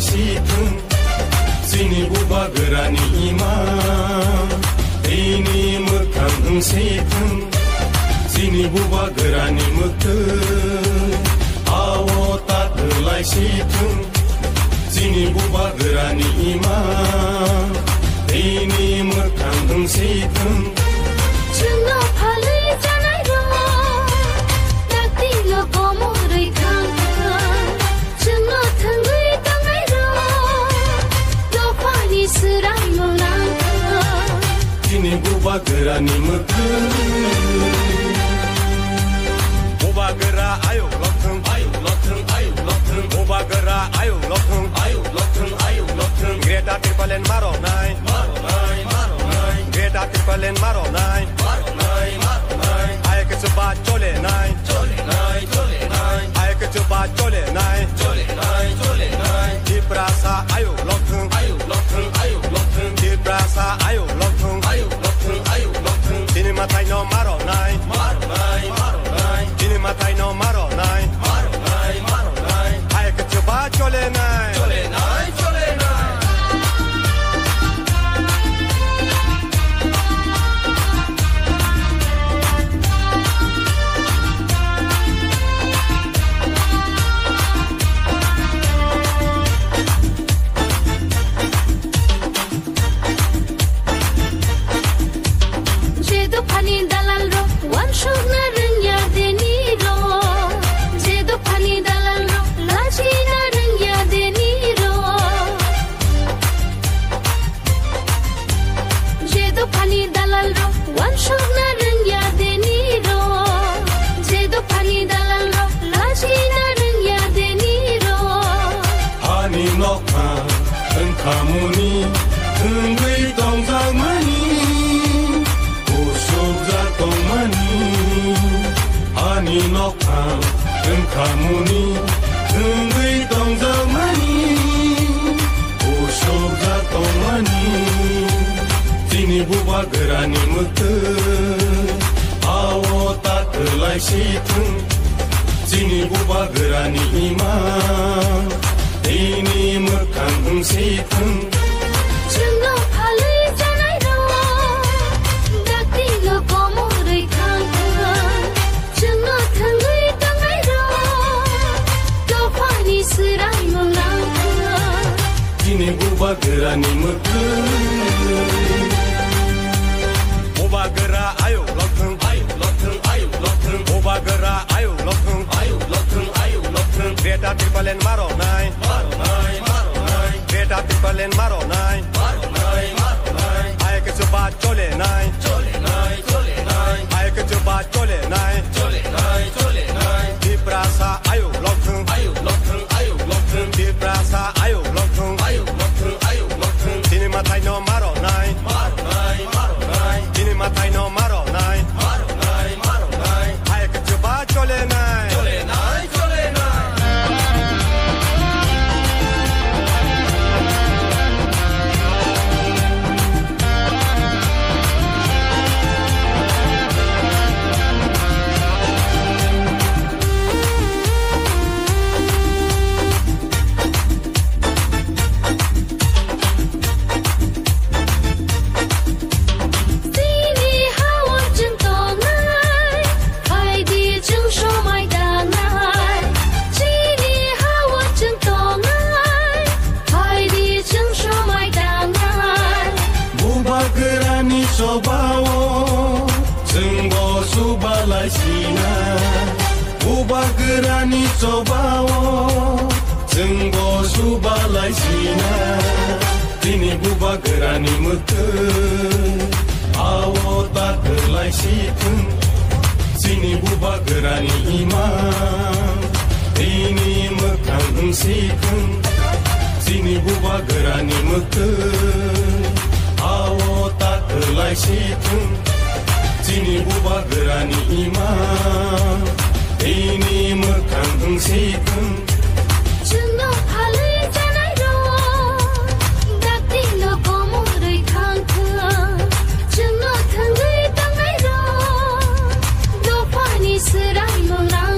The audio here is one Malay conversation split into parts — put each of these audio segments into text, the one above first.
situng sini buba gerani ima ini mekang situng sini buba gerani meke awo tak gelai situng sini buba gerani ima ini mekang situng Chungo phale janai ro takti lo komo rei khang chungo thangui tangai ro lo pani sirai lo lang ini buba gerani meke buba gera ayo lothung buba gera ayo lothung greta triplen maro nai greta triplen maro nai ay ke chuba chole nai ay ke chuba chole nai di prasa ayo lothung di prasa ayo lothung dini matai no maro nai dini matai no maro nai ay ke chuba chole nai Kamuni hungui tong zang mani usuk za tong mani ani nokam kamuni hungui tong zang mani usuk za tong mani sini buba gerani meke awo tak gelai situng sini buba gerani ima ini mekang situng Chungo phale janai ro takti lo komo rei khang chungo thangui tangai ro lo pani sirai lo lang ini buba gerani meke buba gera ayo lothung buba gera ayo lothung greta triplen maro nai greta triplen maro nai ay ke chuba chole nai ay ke chuba chole nai di prasa ayo lothung di prasa ayo lothung dini matai no maro nai dini matai no maro nai ay ke chuba chole nai sobawo senggo subalai sina buba gerani sobawo senggo subalai sina dini buba gerani meke awo tak gelai situng sini buba gerani ima ini mekang situng sini buba gerani meke awo tak gelai situng sini buba gerani ima ini mekang situng Chungo phale janai ro takti lo komo rei khang chungo thangui tangai ro lo pani sirai lo lang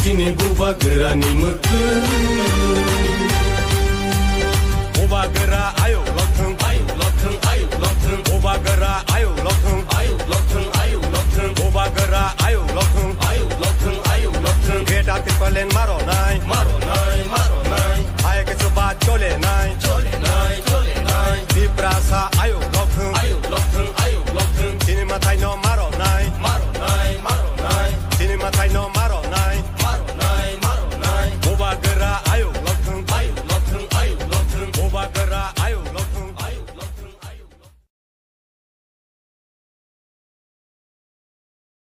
kini buba gerani meke Elen maro nai